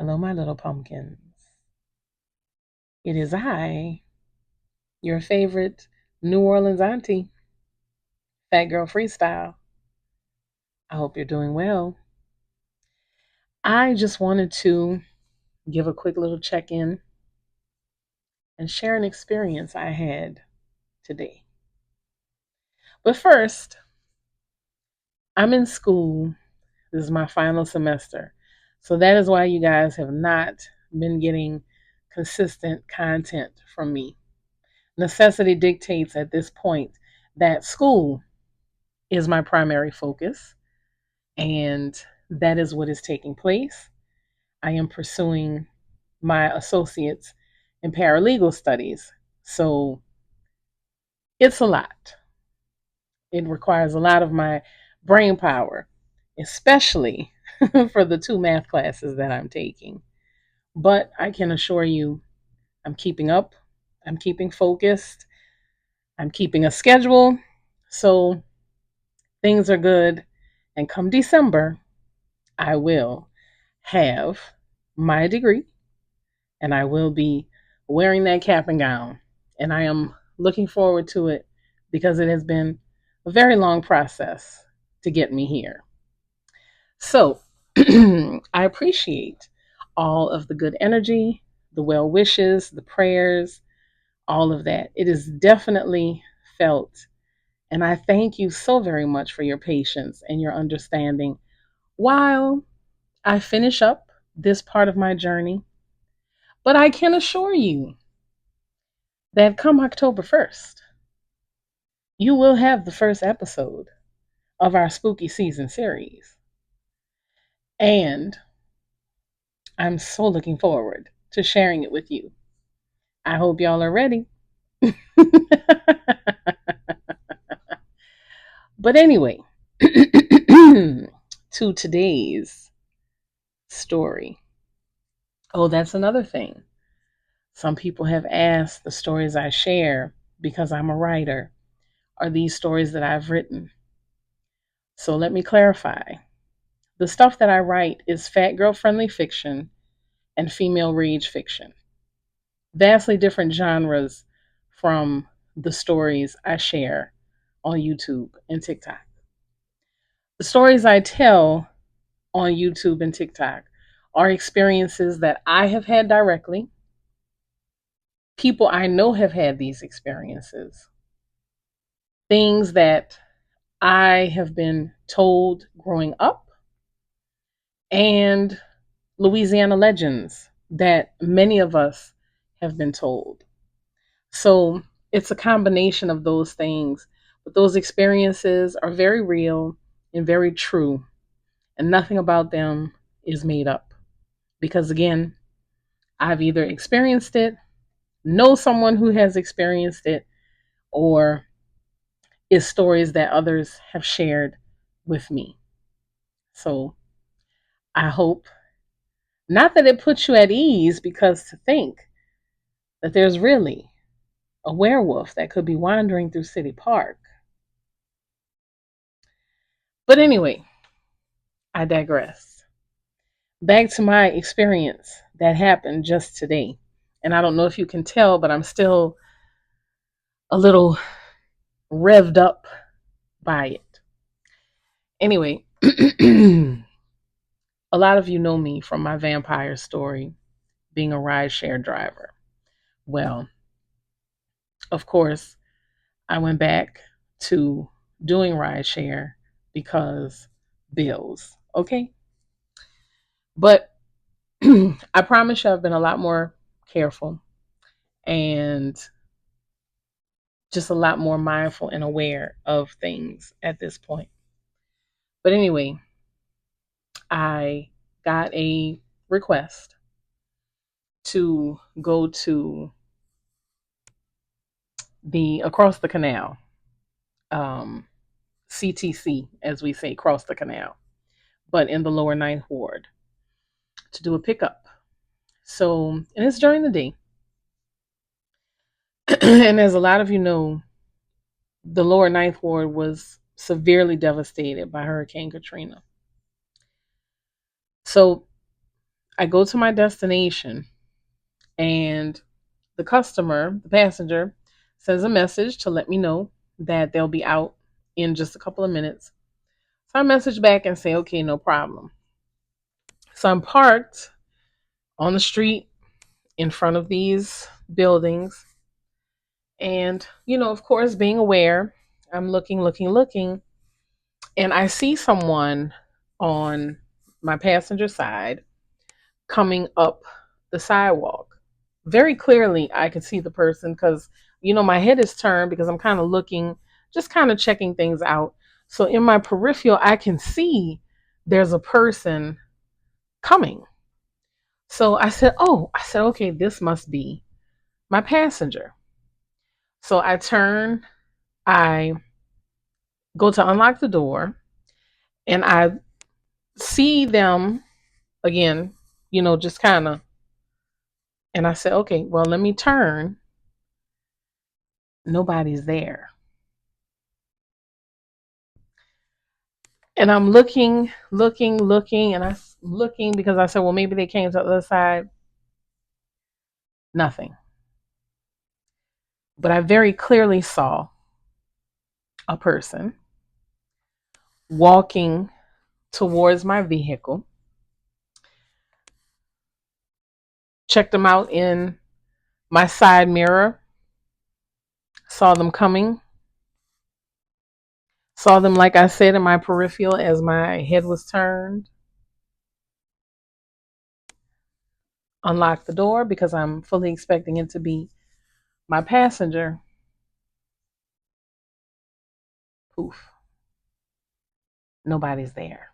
Hello, my little pumpkins. It is I, your favorite New Orleans auntie, Fat Girl Freestyle. I hope you're doing well. I just wanted to give a quick little check in and share an experience I had today. But first, I'm in school. This is my final semester. So that is why you guys have not been getting consistent content from me. Necessity dictates at this point that school is my primary focus, and that is what is taking place. I am pursuing my associates in paralegal studies, so it's a lot. It requires a lot of my brain power, especially for the two math classes that I'm taking. But I can assure you, I'm keeping up, I'm keeping focused, I'm keeping a schedule, so things are good. And come December, I will have my degree and I will be wearing that cap and gown. And I am looking forward to it because it has been a very long process to get me here. So I appreciate all of the good energy, the well wishes, the prayers, all of that. It is definitely felt. And I thank you so very much for your patience and your understanding while I finish up this part of my journey. But I can assure you that come October 1st, you will have the first episode of our spooky season series. And I'm so looking forward to sharing it with you. I hope y'all are ready. But anyway, to today's story. Oh, that's another thing. Some people have asked the stories I share because I'm a writer. Are these stories that I've written? So let me clarify. The stuff that I write is fat girl friendly fiction and female rage fiction. Vastly different genres from the stories I share on YouTube and TikTok. The stories I tell on YouTube and TikTok are experiences that I have had directly. People I know have had these experiences. Things that I have been told growing up, and Louisiana legends that many of us have been told. So it's a combination of those things. But those experiences are very real and very true, and nothing about them is made up. Because again, I've either experienced it, know someone who has experienced it, or is stories that others have shared with me. So I hope not that it puts you at ease, because to think that there's really a werewolf that could be wandering through City Park. But anyway, I digress. Back to my experience that happened just today. And I don't know if you can tell, but I'm still a little revved up by it. Anyway, a lot of you know me from my vampire story, being a rideshare driver. Well, of course, I went back to doing rideshare because bills, okay? But I promise you I've been a lot more careful and just a lot more mindful and aware of things at this point. But anyway, I got a request to go to the across the canal, um, CTC, as we say, cross the canal, but in the lower ninth ward to do a pickup. So, and it's during the day. And as a lot of you know, the lower ninth ward was severely devastated by Hurricane Katrina. So I go to my destination, and the passenger, sends a message to let me know that they'll be out in just a couple of minutes. So I message back and say, okay, no problem. So I'm parked on the street in front of these buildings. And, of course, being aware, I'm looking, and I see someone on my passenger side coming up the sidewalk. Very clearly, I could see the person because, my head is turned because I'm kind of looking, just kind of checking things out. So in my peripheral, I can see there's a person coming. So okay, this must be my passenger. So I turn, I go to unlock the door, and I see them again, just kind of, and I said, okay, well, let me turn. Nobody's there. And I'm looking, and I'm looking because I said, well, maybe they came to the other side. Nothing. But I very clearly saw a person walking towards my vehicle. Checked them out in my side mirror. Saw them coming. Saw them, like I said, in my peripheral as my head was turned. Unlocked the door because I'm fully expecting it to be my passenger. Poof. Nobody's there.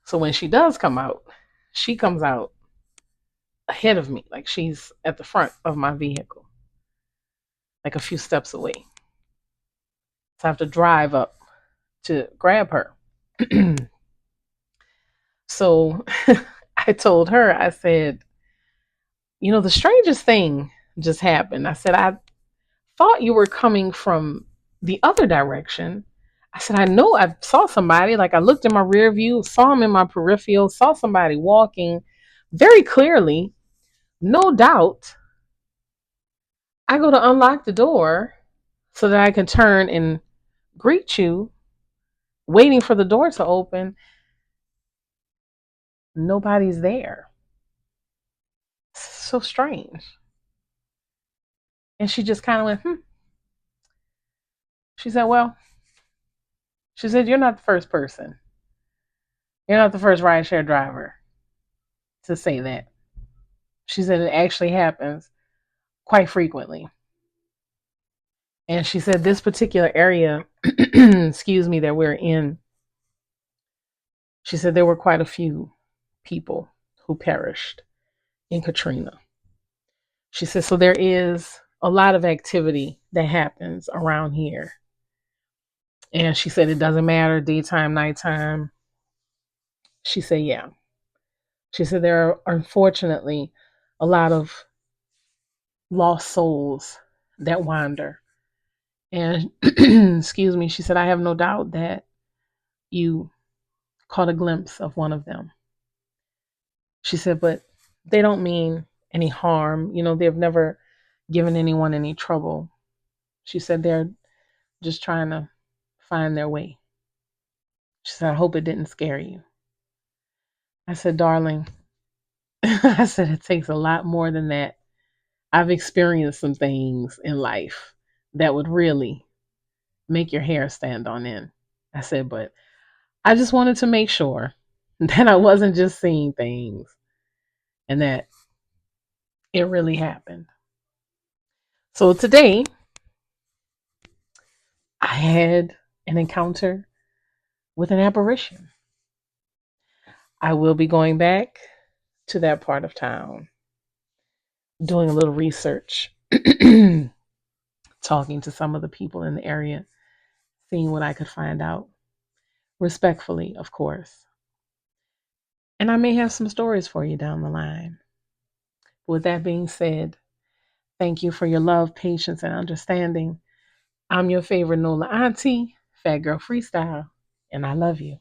So when she does come out, she comes out ahead of me, like she's at the front of my vehicle, like a few steps away. So I have to drive up to grab her. So I told her, I said, the strangest thing just happened. I said, I thought you were coming from the other direction. I said, I know I saw somebody. Like I looked in my rear view, saw him in my peripheral, saw somebody walking very clearly. No doubt. I go to unlock the door so that I can turn and greet you, waiting for the door to open. Nobody's there. So strange. And she just kind of went. She said, well, she said, you're not the first person. You're not the first rideshare driver to say that. She said it actually happens quite frequently. And she said this particular area, excuse me, that we're in, she said there were quite a few people who perished in Katrina. She said, so there is a lot of activity that happens around here. And she said it doesn't matter, daytime, nighttime. She said, yeah. She said there are unfortunately a lot of lost souls that wander. And excuse me, she said, I have no doubt that you caught a glimpse of one of them. She said, but they don't mean any harm. They've never given anyone any trouble. She said they're just trying to find their way. She said, I hope it didn't scare you. I said, darling, I said, it takes a lot more than that. I've experienced some things in life that would really make your hair stand on end. I said, but I just wanted to make sure that I wasn't just seeing things and that it really happened. So today, I had an encounter with an apparition. I will be going back to that part of town, doing a little research, talking to some of the people in the area, seeing what I could find out, respectfully, of course. And I may have some stories for you down the line. With that being said, thank you for your love, patience, and understanding. I'm your favorite Nola Auntie, Fat Girl Freestyle, and I love you.